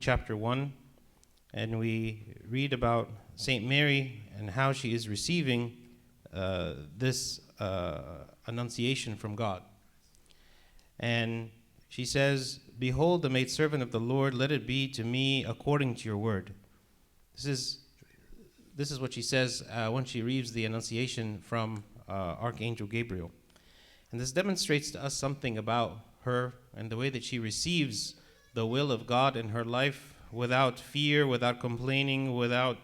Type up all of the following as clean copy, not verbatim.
chapter 1, and we read about St. Mary and how she is receiving this annunciation from God. And she says, "Behold, the maidservant of the Lord, let it be to me according to your word." This is what she says when she reads the annunciation from Archangel Gabriel. And this demonstrates to us something about her and the way that she receives the will of God in her life without fear, without complaining, without,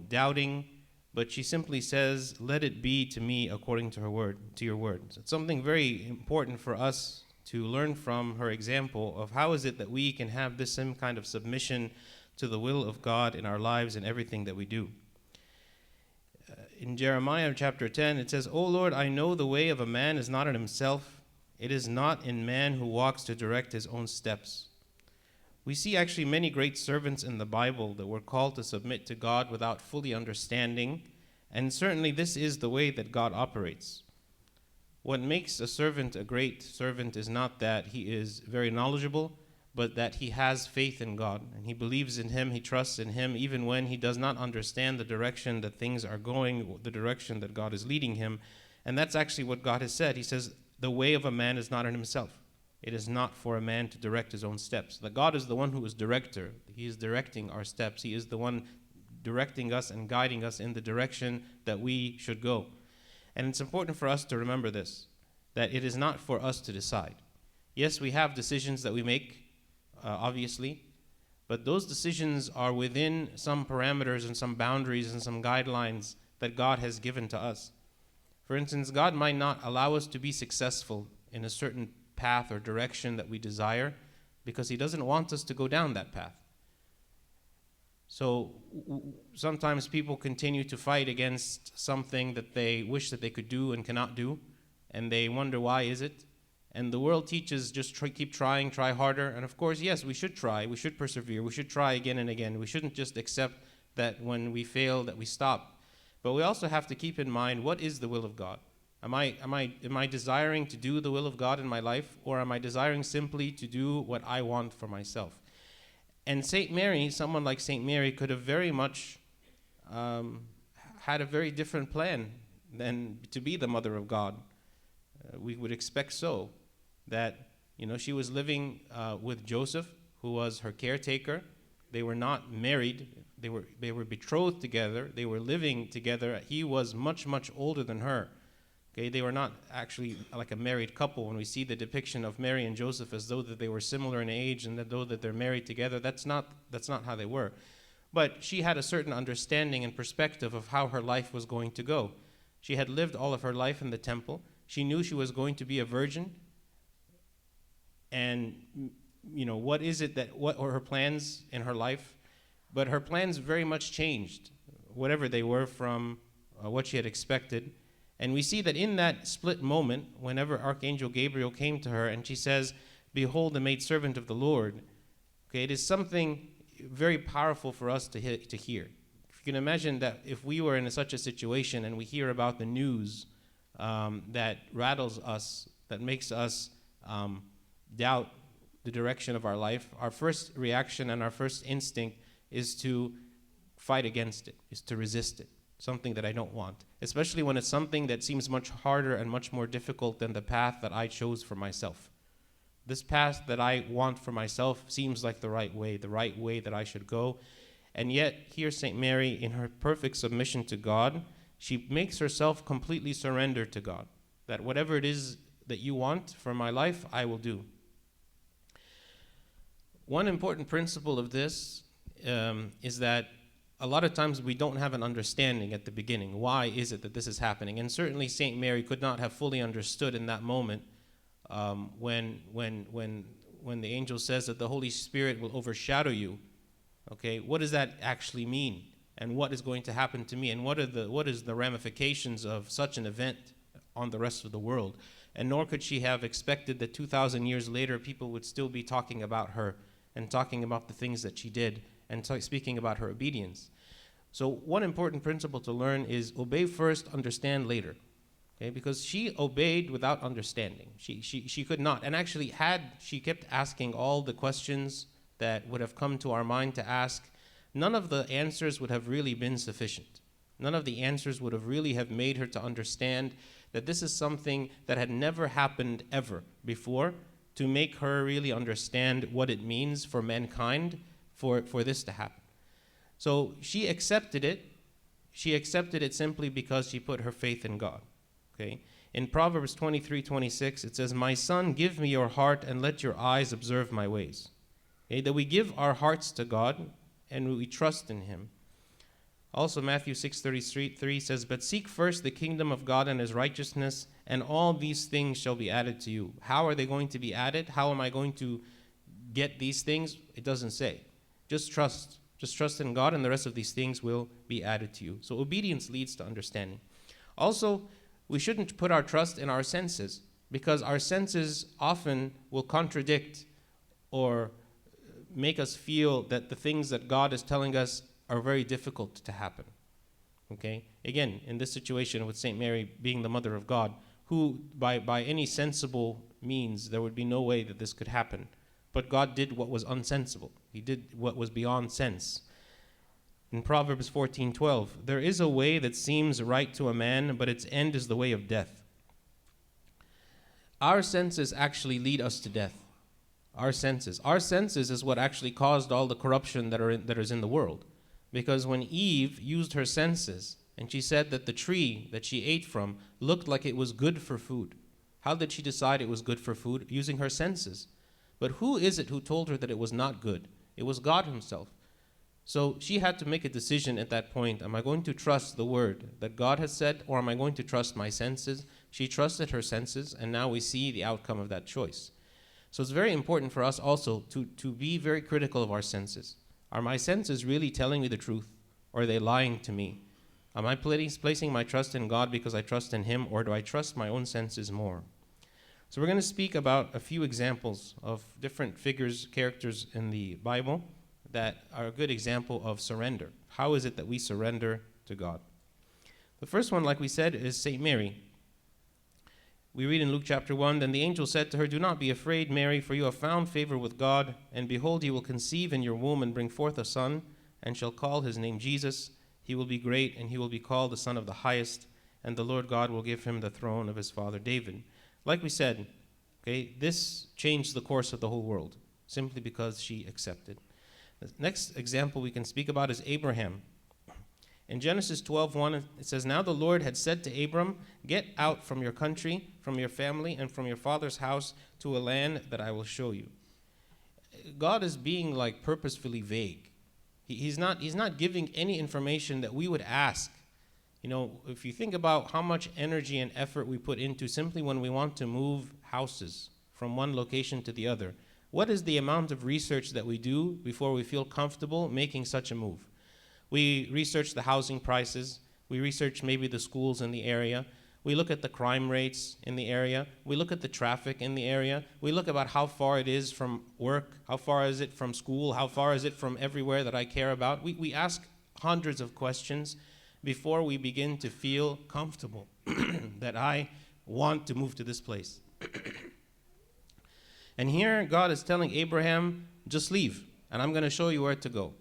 doubting. But she simply says, "Let it be to me according to your word." So it's something very important for us to learn from her example of how is it that we can have this same kind of submission to the will of God in our lives and everything that we do. In Jeremiah chapter 10, it says, "O Lord, I know the way of a man is not in himself. It is not in man who walks to direct his own steps." We see actually many great servants in the Bible that were called to submit to God without fully understanding, and certainly this is the way that God operates. What makes a servant a great servant is not that he is very knowledgeable, but that he has faith in God, and he believes in him, he trusts in him, even when he does not understand the direction that things are going, the direction that God is leading him. And that's actually what God has said. He says, the way of a man is not in himself. It is not for a man to direct his own steps. That God is the one who is director. He is directing our steps. He is the one directing us and guiding us in the direction that we should go. And it's important for us to remember this, that it is not for us to decide. Yes, we have decisions that we make, obviously, but those decisions are within some parameters and some boundaries and some guidelines that God has given to us. For instance, God might not allow us to be successful in a certain path or direction that we desire because he doesn't want us to go down that path. So sometimes people continue to fight against something that they wish that they could do and cannot do, and they wonder why is it. And the world teaches just keep trying, try harder. And of course, yes, we should try, we should persevere, we should try again and again. We shouldn't just accept that when we fail that we stop. But we also have to keep in mind, what is the will of God? Am I desiring to do the will of God in my life, or am I desiring simply to do what I want for myself? And St. Mary, someone like St. Mary, could have very much had a very different plan than to be the mother of God. We would expect so, that she was living with Joseph, who was her caretaker. They were not married. They were betrothed together. They were living together. He was much, much older than her. Okay, they were not actually like a married couple. When we see the depiction of Mary and Joseph as though that they were similar in age and though that they're married together, that's not how they were. But she had a certain understanding and perspective of how her life was going to go. She had lived all of her life in the temple. She knew she was going to be a virgin. And what are her plans in her life? But her plans very much changed, whatever they were, from what she had expected. And we see that in that split moment, whenever Archangel Gabriel came to her and she says, "Behold, the maidservant of the Lord," okay, it is something very powerful for us to hear. If you can imagine that if we were in such a situation and we hear about the news that rattles us, that makes us doubt the direction of our life, our first reaction and our first instinct is to fight against it, is to resist it. Something that I don't want, especially when it's something that seems much harder and much more difficult than the path that I chose for myself. This path that I want for myself seems like the right way that I should go. And yet, here St. Mary, in her perfect submission to God, she makes herself completely surrender to God, that whatever it is that you want for my life, I will do. One important principle of this is that a lot of times we don't have an understanding at the beginning. Why is it that this is happening? And certainly St. Mary could not have fully understood in that moment when the angel says that the Holy Spirit will overshadow you. Okay, what does that actually mean? And what is going to happen to me? And what is the ramifications of such an event on the rest of the world? And nor could she have expected that 2,000 years later people would still be talking about her and talking about the things that she did and speaking about her obedience. So one important principle to learn is obey first, understand later. Okay, because she obeyed without understanding. She could not. And actually, had she kept asking all the questions that would have come to our mind to ask, none of the answers would have really been sufficient. None of the answers would have really have made her to understand that this is something that had never happened ever before, to make her really understand what it means for mankind for this to happen. So she accepted it. She accepted it simply because she put her faith in God. Okay? In Proverbs 23:26, it says, "My son, give me your heart and let your eyes observe my ways." Okay? That we give our hearts to God and we trust in him. Also, Matthew 6:33 says, "But seek first the kingdom of God and his righteousness, and all these things shall be added to you." How are they going to be added? How am I going to get these things? It doesn't say. Just trust. Just trust in God, and the rest of these things will be added to you. So obedience leads to understanding. Also, we shouldn't put our trust in our senses, because our senses often will contradict or make us feel that the things that God is telling us are very difficult to happen. Okay? Again, in this situation with St. Mary being the mother of God, who by any sensible means, there would be no way that this could happen. But God did what was unsensible. He did what was beyond sense. In Proverbs 14:12, "There is a way that seems right to a man, but its end is the way of death." Our senses actually lead us to death. Our senses. Our senses is what actually caused all the corruption that is in the world. Because when Eve used her senses, and she said that the tree that she ate from looked like it was good for food. How did she decide it was good for food? Using her senses. But who is it who told her that it was not good? It was God himself. So she had to make a decision at that point. Am I going to trust the word that God has said, or am I going to trust my senses? She trusted her senses, and now we see the outcome of that choice. So it's very important for us also to be very critical of our senses. Are my senses really telling me the truth, or are they lying to me? Am I placing my trust in God because I trust in him, or do I trust my own senses more? So we're going to speak about a few examples of different figures, characters in the Bible that are a good example of surrender. How is it that we surrender to God? The first one, like we said, is St. Mary. We read in Luke chapter 1, "Then the angel said to her, 'Do not be afraid, Mary, for you have found favor with God, and behold, you will conceive in your womb and bring forth a son, and shall call his name Jesus. He will be great, and he will be called the Son of the Highest, and the Lord God will give him the throne of his father David.'" Like we said, okay, this changed the course of the whole world, simply because she accepted. The next example we can speak about is Abraham. In Genesis 12:1, it says, "Now the Lord had said to Abram, 'Get out from your country, from your family, and from your father's house to a land that I will show you.'" God is being like purposefully vague. He's not giving any information that we would ask. You know, if you think about how much energy and effort we put into simply when we want to move houses from one location to the other, what is the amount of research that we do before we feel comfortable making such a move? We research the housing prices. We research maybe the schools in the area. We look at the crime rates in the area. We look at the traffic in the area. We look about how far it is from work. How far is it from school? How far is it from everywhere that I care about? We ask hundreds of questions before we begin to feel comfortable that I want to move to this place. And here God is telling Abraham, just leave, and I'm going to show you where to go.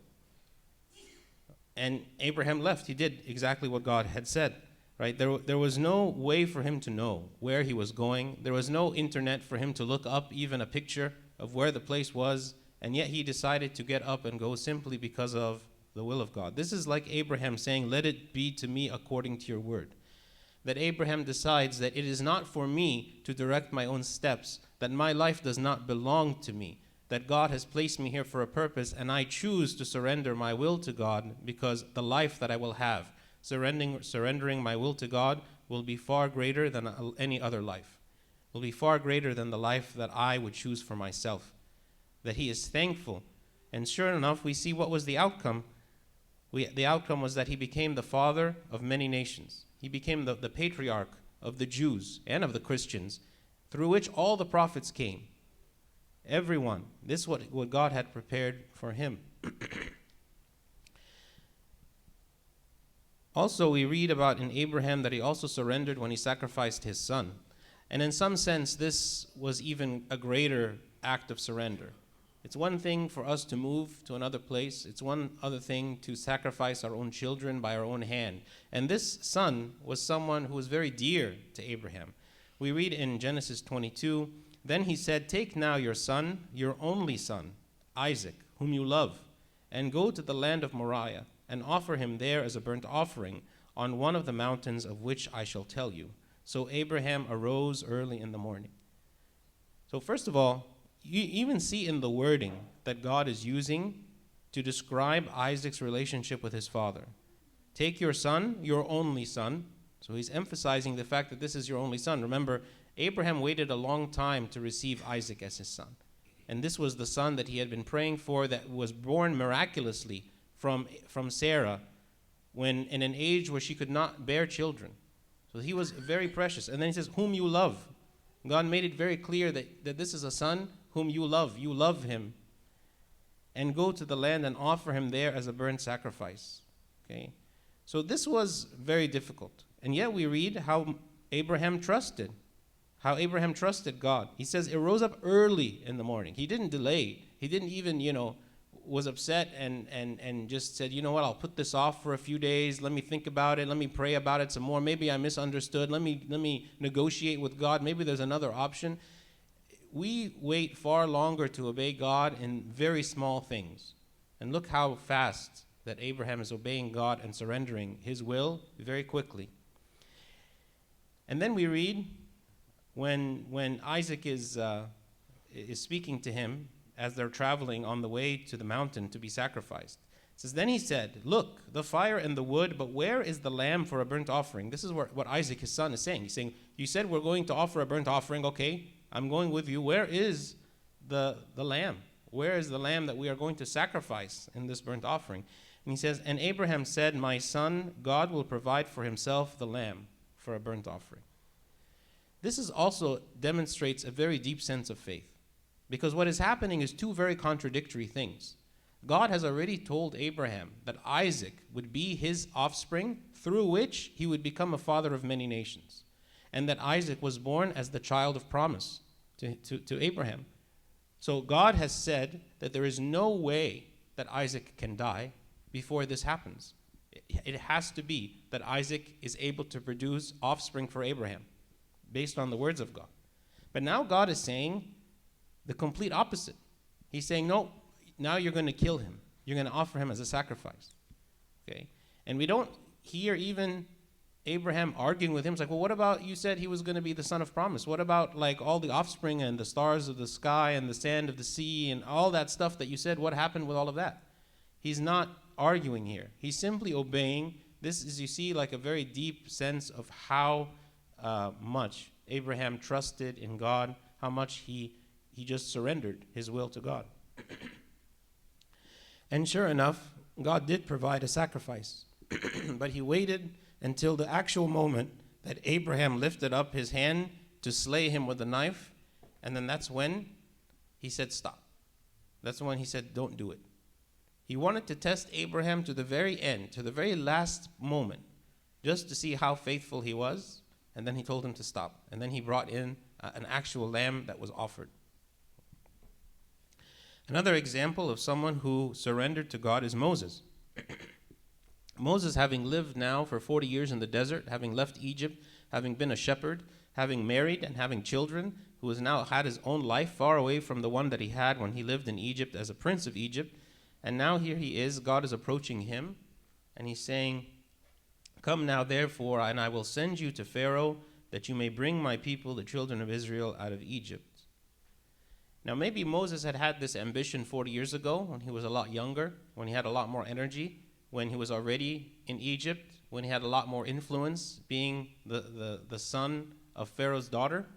And Abraham left. He did exactly what God had said, right? There was no way for him to know where he was going. There was no internet for him to look up even a picture of where the place was, and yet he decided to get up and go simply because of the will of God. This is like Abraham saying, "Let it be to me according to your word." That Abraham decides that it is not for me to direct my own steps, that my life does not belong to me, that God has placed me here for a purpose, and I choose to surrender my will to God, because the life that I will have, surrendering my will to God, will be far greater than any other life, will be far greater than the life that I would choose for myself. That he is thankful. And sure enough, we see what was the outcome. The outcome was that he became the father of many nations. He became the patriarch of the Jews and of the Christians, through which all the prophets came. Everyone. This is what God had prepared for him. Also, we read about in Abraham that he also surrendered when he sacrificed his son. And in some sense, this was even a greater act of surrender. It's one thing for us to move to another place. It's one other thing to sacrifice our own children by our own hand. And this son was someone who was very dear to Abraham. We read in Genesis 22, "Then he said, 'Take now your son, your only son, Isaac, whom you love, and go to the land of Moriah, and offer him there as a burnt offering on one of the mountains of which I shall tell you.' So Abraham arose early in the morning." So first of all, you even see in the wording that God is using to describe Isaac's relationship with his father. Take your son, your only son. So he's emphasizing the fact that this is your only son. Remember, Abraham waited a long time to receive Isaac as his son. And this was the son that he had been praying for, that was born miraculously from Sarah when in an age where she could not bear children. So he was very precious. And then he says, "Whom you love." God made it very clear that this is a son whom you love. You love him. And go to the land and offer him there as a burnt sacrifice. Okay? So this was very difficult. And yet we read how Abraham trusted. How Abraham trusted God. He says it rose up early in the morning. He didn't delay. He didn't even, was upset and just said, "You know what, I'll put this off for a few days. Let me think about it. Let me pray about it some more. Maybe I misunderstood. Let me negotiate with God. Maybe there's another option." We wait far longer to obey God in very small things. And look how fast that Abraham is obeying God and surrendering his will very quickly. And then we read when Isaac is speaking to him as they're traveling on the way to the mountain to be sacrificed. It says, "Then he said, 'Look, the fire and the wood, but where is the lamb for a burnt offering?'" This is what Isaac, his son, is saying. He's saying, "You said we're going to offer a burnt offering. Okay, I'm going with you. Where is the lamb? Where is the lamb that we are going to sacrifice in this burnt offering?" And he says, "And Abraham said, 'My son, God will provide for himself the lamb for a burnt offering.'" This is also demonstrates a very deep sense of faith. Because what is happening is two very contradictory things. God has already told Abraham that Isaac would be his offspring, through which he would become a father of many nations. And that Isaac was born as the child of promise to Abraham. So God has said that there is no way that Isaac can die before this happens. It has to be that Isaac is able to produce offspring for Abraham, based on the words of God. But now God is saying the complete opposite. He's saying, "No, now you're going to kill him. You're going to offer him as a sacrifice." Okay? And we don't hear even Abraham arguing with him. It's like, "Well, what about you said he was going to be the son of promise? What about like all the offspring and the stars of the sky and the sand of the sea and all that stuff that you said? What happened with all of that?" He's not arguing here. He's simply obeying. This is, you see, like a very deep sense of how much Abraham trusted in God, how much he just surrendered his will to God. And sure enough, God did provide a sacrifice. But he waited until the actual moment that Abraham lifted up his hand to slay him with a knife. And then that's when he said, "Stop." That's when he said, "Don't do it." He wanted to test Abraham to the very end, to the very last moment, just to see how faithful he was. And then he told him to stop. And then he brought in an actual lamb that was offered. Another example of someone who surrendered to God is Moses. Moses, having lived now for 40 years in the desert, having left Egypt, having been a shepherd, having married and having children, who has now had his own life far away from the one that he had when he lived in Egypt as a prince of Egypt. And now here he is, God is approaching him, and he's saying, "Come now, therefore, and I will send you to Pharaoh, that you may bring my people, the children of Israel, out of Egypt." Now, maybe Moses had this ambition 40 years ago when he was a lot younger, when he had a lot more energy, when he was already in Egypt, when he had a lot more influence, being the son of Pharaoh's daughter.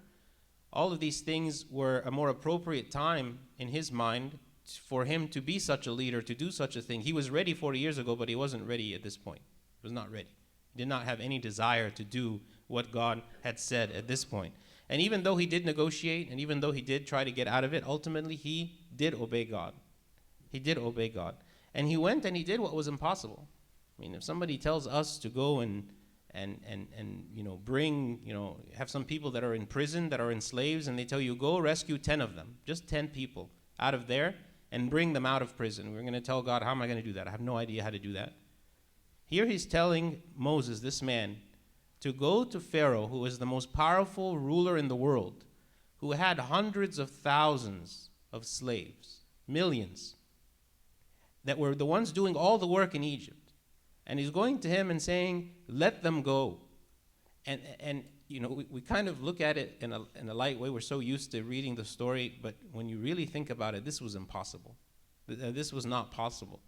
All of these things were a more appropriate time in his mind for him to be such a leader, to do such a thing. He was ready 40 years ago, but he wasn't ready at this point. He was not ready. He did not have any desire to do what God had said at this point. And even though he did negotiate, and even though he did try to get out of it, ultimately he did obey God. He did obey God. And he went and he did what was impossible. I mean, if somebody tells us to go and bring, have some people that are in prison, that are enslaved, and they tell you, go rescue 10 of them, just 10 people out of there, and bring them out of prison. We're going to tell God, how am I going to do that? I have no idea how to do that. Here he's telling Moses, this man, to go to Pharaoh, who is the most powerful ruler in the world, who had hundreds of thousands of slaves, millions, that were the ones doing all the work in Egypt. And he's going to him and saying, let them go. And you know, we kind of look at it in a light way. We're so used to reading the story, but when you really think about it, this was impossible. This was not possible.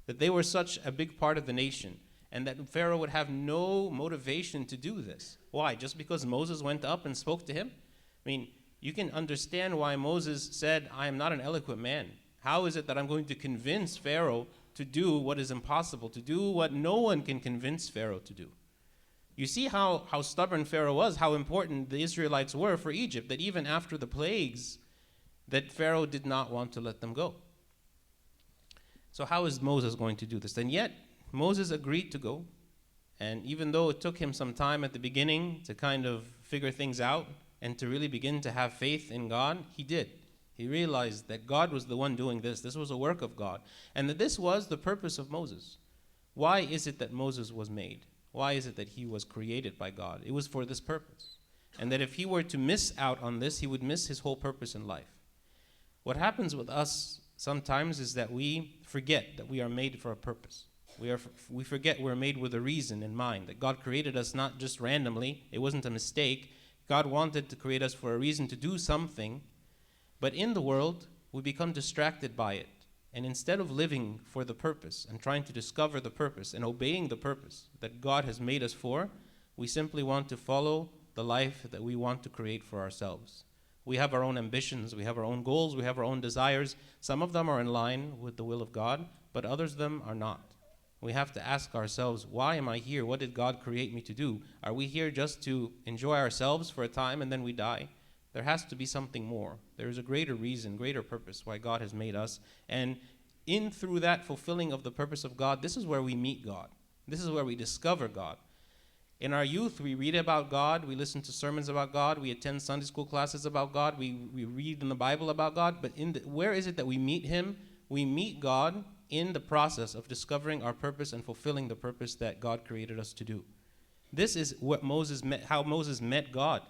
That they were such a big part of the nation, and that Pharaoh would have no motivation to do this. Why? Just because Moses went up and spoke to him? I mean, you can understand why Moses said, I am not an eloquent man. How is it that I'm going to convince Pharaoh to do what is impossible, to do what no one can convince Pharaoh to do? You see how stubborn Pharaoh was, how important the Israelites were for Egypt, that even after the plagues, that Pharaoh did not want to let them go. So how is Moses going to do this? And yet, Moses agreed to go. And even though it took him some time at the beginning to kind of figure things out and to really begin to have faith in God, he did. He realized that God was the one doing this. This was a work of God. And that this was the purpose of Moses. Why is it that Moses was made? Why is it that he was created by God? It was for this purpose. And that if he were to miss out on this, he would miss his whole purpose in life. What happens with us sometimes is that we forget that we are made for a purpose. We forget we're made with a reason in mind, that God created us not just randomly. It wasn't a mistake. God wanted to create us for a reason to do something. But in the world, we become distracted by it. And instead of living for the purpose and trying to discover the purpose and obeying the purpose that God has made us for, we simply want to follow the life that we want to create for ourselves. We have our own ambitions, we have our own goals, we have our own desires. Some of them are in line with the will of God, but others of them are not. We have to ask ourselves, why am I here? What did God create me to do? Are we here just to enjoy ourselves for a time and then we die? There has to be something more. There is a greater reason, greater purpose why God has made us. And through that fulfilling of the purpose of God, this is where we meet God. This is where we discover God. In our youth, we read about God. We listen to sermons about God. We attend Sunday school classes about God. We read in the Bible about God. But where is it that we meet him? We meet God in the process of discovering our purpose and fulfilling the purpose that God created us to do. This is what how Moses met God.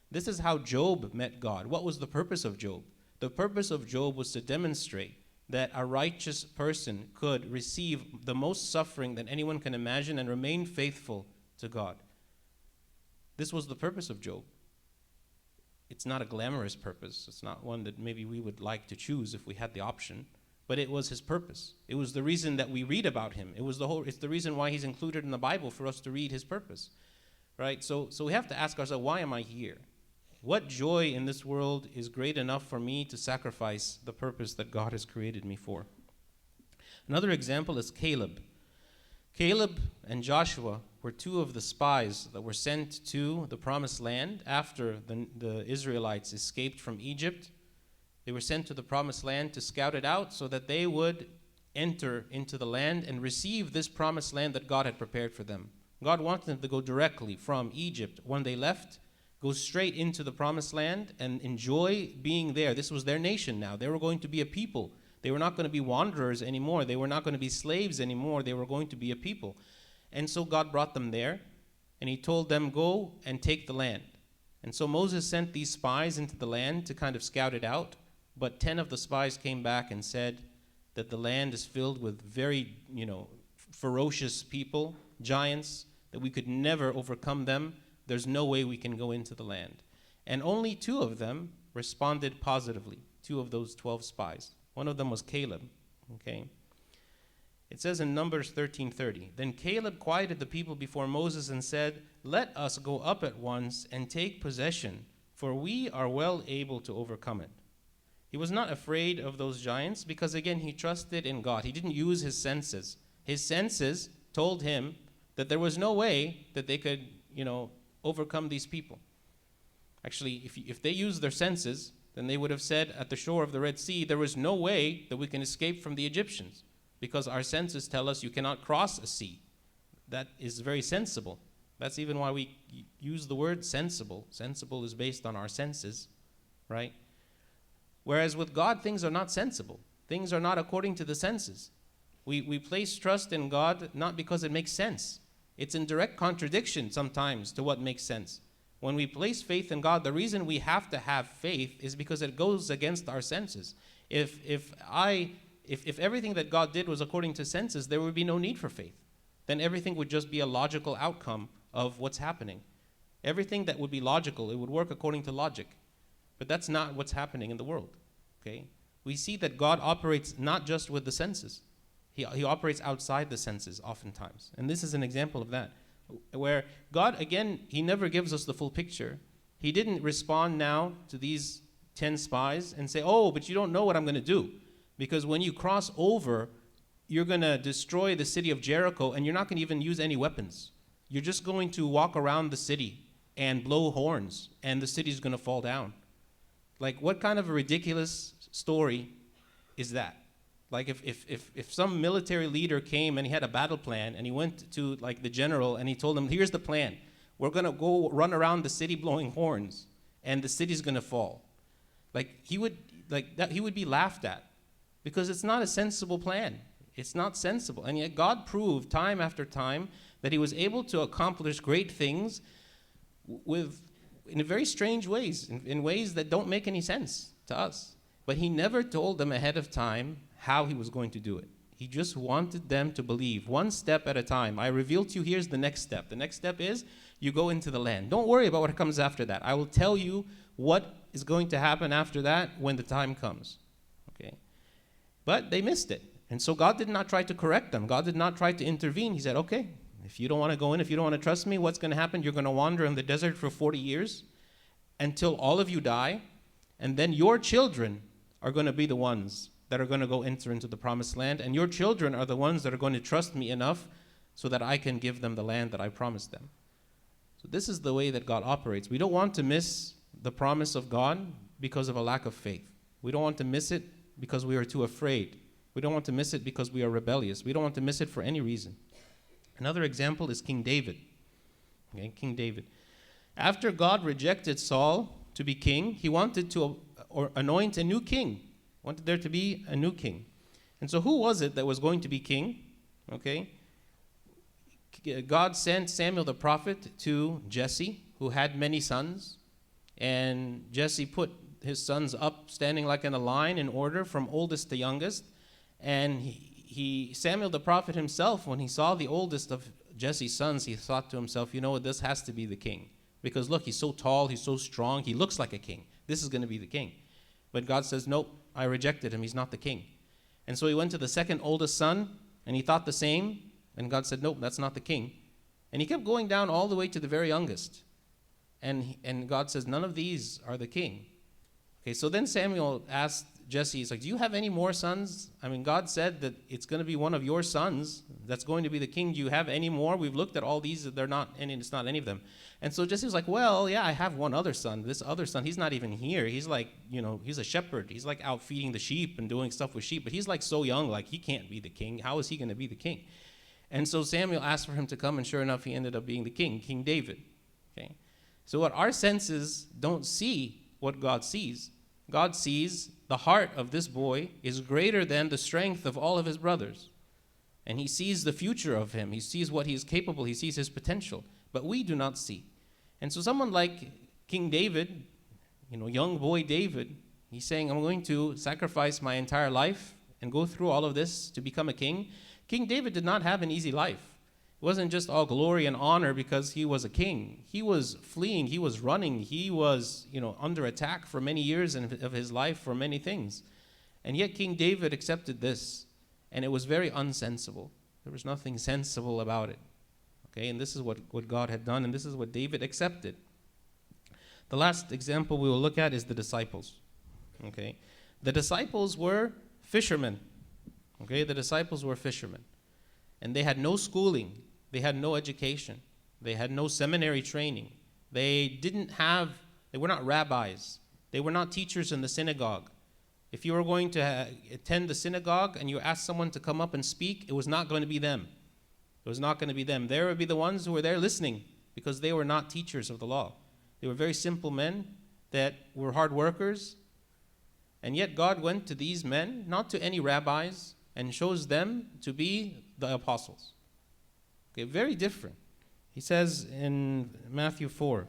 This is how Job met God. What was the purpose of Job? The purpose of Job was to demonstrate that a righteous person could receive the most suffering that anyone can imagine and remain faithful to God. This was the purpose of Job. It's not a glamorous purpose. It's not one that maybe we would like to choose if we had the option, but it was his purpose. It was the reason that we read about him. It's the reason why he's included in the Bible, for us to read his purpose, right? So we have to ask ourselves, why am I here? What joy in this world is great enough for me to sacrifice the purpose that God has created me for? Another example is Caleb. Caleb and Joshua were two of the spies that were sent to the promised land after the Israelites escaped from Egypt. They were sent to the promised land to scout it out so that they would enter into the land and receive this promised land that God had prepared for them. God wanted them to go directly from Egypt when they left, go straight into the promised land and enjoy being there. This was their nation now. They were going to be a people. They were not going to be wanderers anymore. They were not going to be slaves anymore. They were going to be a people. And so God brought them there, and he told them, go and take the land. And so Moses sent these spies into the land to kind of scout it out, but 10 of the spies came back and said that the land is filled with very, ferocious people, giants, that we could never overcome them. There's no way we can go into the land. And only 2 of them responded positively, 2 of those 12 spies. One of them was Caleb, okay? It says in Numbers 13:30, then Caleb quieted the people before Moses and said, let us go up at once and take possession, for we are well able to overcome it. He was not afraid of those giants because, again, he trusted in God. He didn't use his senses. His senses told him that there was no way that they could, overcome these people. Actually, if they used their senses, then they would have said at the shore of the Red Sea, there was no way that we can escape from the Egyptians, because our senses tell us you cannot cross a sea. That is very sensible. That's even why we use the word sensible. Sensible is based on our senses, right? Whereas with God, things are not sensible. Things are not according to the senses. We place trust in God not because it makes sense. It's in direct contradiction sometimes to what makes sense. When we place faith in God, the reason we have to have faith is because it goes against our senses. If everything that God did was according to senses, there would be no need for faith. Then everything would just be a logical outcome of what's happening. Everything that would be logical, it would work according to logic. But that's not what's happening in the world. Okay? We see that God operates not just with the senses. He operates outside the senses oftentimes. And this is an example of that. Where God, again, he never gives us the full picture. He didn't respond now to these 10 spies and say, oh, but you don't know what I'm going to do. Because when you cross over, you're going to destroy the city of Jericho, and you're not going to even use any weapons. You're just going to walk around the city and blow horns, and the city's going to fall down. Like, what kind of a ridiculous story is that? Like, if some military leader came and he had a battle plan, and he went to, like, the general, and he told him, here's the plan. We're going to go run around the city blowing horns, and the city's going to fall. He would be laughed at, because it's not a sensible plan. It's not sensible. And yet God proved time after time that he was able to accomplish great things in very strange ways, in ways that don't make any sense to us. But he never told them ahead of time how he was going to do it. He just wanted them to believe, one step at a time. I revealed to you, here's the next step. The next step is you go into the land. Don't worry about what comes after that. I will tell you what is going to happen after that when the time comes. Okay? But they missed it. And so God did not try to correct them. God did not try to intervene. He said, okay, if you don't want to go in, if you don't want to trust me, what's going to happen? You're going to wander in the desert for 40 years until all of you die, and then your children are going to be the ones that are going to go enter into the promised land, and your children are the ones that are going to trust me enough so that I can give them the land that I promised them. So this is the way that God operates. We don't want to miss the promise of God because of a lack of faith. We don't want to miss it because we are too afraid. We don't want to miss it because we are rebellious. We don't want to miss it for any reason. Another example is King David. Okay, King David. After God rejected Saul to be king, he wanted to anoint a new king. Wanted there to be a new king. And so who was it that was going to be king? Okay. God sent Samuel the prophet to Jesse, who had many sons. And Jesse put his sons up, standing like in a line in order from oldest to youngest. And Samuel the prophet himself, when he saw the oldest of Jesse's sons, he thought to himself, you know what, this has to be the king. Because look, he's so tall, he's so strong, he looks like a king. This is going to be the king. But God says, nope, I rejected him, he's not the king. And so he went to the second oldest son, and he thought the same, and God said, nope, that's not the king. And he kept going down all the way to the very youngest. And God says, none of these are the king. Okay, so then Samuel asked Jesse, he's like, do you have any more sons? I mean, God said that it's going to be one of your sons that's going to be the king. Do you have any more? We've looked at all these, they're not, and it's not any of them. And so Jesse was like, well, yeah, I have one other son. This other son, he's not even here. He's like, he's a shepherd. He's like out feeding the sheep and doing stuff with sheep, but he's like so young, like he can't be the king. How is he going to be the king? And so Samuel asked for him to come, and sure enough, he ended up being the king, King David. Okay. So what our senses don't see what God sees. God sees the heart of this boy is greater than the strength of all of his brothers. And he sees the future of him. He sees what he is capable. He sees his potential. But we do not see. And so someone like King David, young boy David, he's saying, I'm going to sacrifice my entire life and go through all of this to become a king. King David did not have an easy life. It wasn't just all glory and honor because he was a king. He was fleeing. He was running. He was, under attack for many years of his life for many things. And yet King David accepted this, and it was very unsensible. There was nothing sensible about it. Okay, and this is what God had done, and this is what David accepted. The last example we will look at is the disciples. Okay, the disciples were fishermen. Okay, the disciples were fishermen. And they had no schooling. They had no education. They had no seminary training. They were not rabbis. They were not teachers in the synagogue. If you were going to attend the synagogue and you asked someone to come up and speak, it was not going to be them. It was not going to be them. There would be the ones who were there listening because they were not teachers of the law. They were very simple men that were hard workers, And yet God went to these men, not to any rabbis, and chose them to be the apostles. Okay, very different. He says in Matthew 4,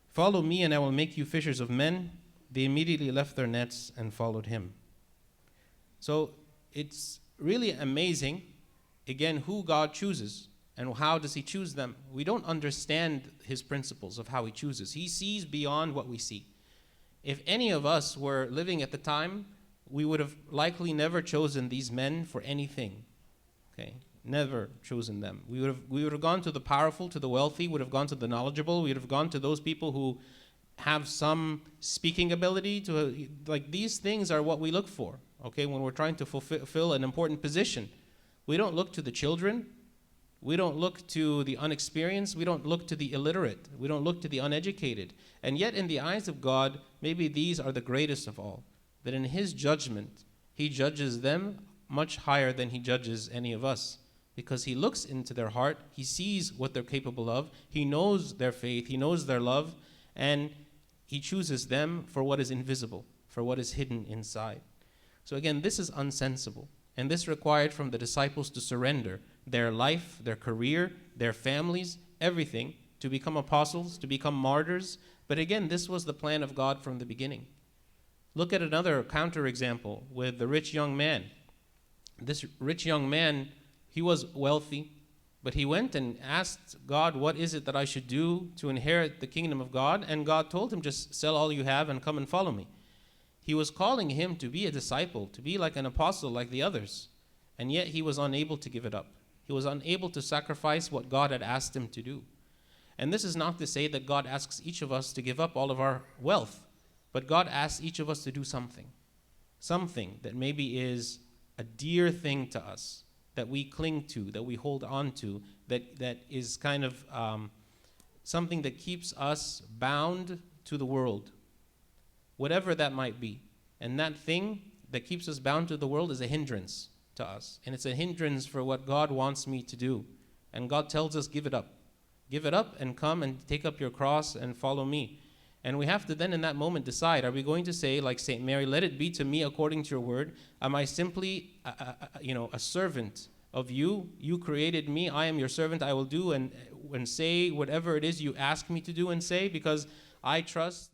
"Follow me and I will make you fishers of men." They immediately left their nets and followed him. So it's really amazing, again, who God chooses and how does he choose them. We don't understand his principles of how he chooses. He sees beyond what we see. If any of us were living at the time, we would have likely never chosen these men for anything. Okay, never chosen them. We would have gone to the powerful, to the wealthy, would have gone to the knowledgeable, we would have gone to those people who have some speaking ability. Like these things are what we look for. Okay, when we're trying to fulfill an important position, we don't look to the children. We don't look to the unexperienced. We don't look to the illiterate. We don't look to the uneducated. And yet in the eyes of God, maybe these are the greatest of all. That in his judgment, he judges them much higher than he judges any of us. Because he looks into their heart. He sees what they're capable of. He knows their faith. He knows their love. And he chooses them for what is invisible, for what is hidden inside. So again, this is unsensible. And this required from the disciples to surrender their life, their career, their families, everything, to become apostles, to become martyrs. But again, this was the plan of God from the beginning. Look at another counterexample with the rich young man. This rich young man, he was wealthy, but he went and asked God, what is it that I should do to inherit the kingdom of God? And God told him, just sell all you have and come and follow me. He was calling him to be a disciple, to be like an apostle like the others. And yet he was unable to give it up. He was unable to sacrifice what God had asked him to do. And this is not to say that God asks each of us to give up all of our wealth, but God asks each of us to do something that maybe is a dear thing to us, that we cling to, that we hold on to, that is kind of something that keeps us bound to the world, whatever that might be. And that thing that keeps us bound to the world is a hindrance to us. And it's a hindrance for what God wants me to do. And God tells us, give it up. Give it up and come and take up your cross and follow me. And we have to then in that moment decide, are we going to say, like St. Mary, let it be to me according to your word? Am I simply a servant of you? You created me. I am your servant. I will do and say whatever it is you ask me to do and say, because I trust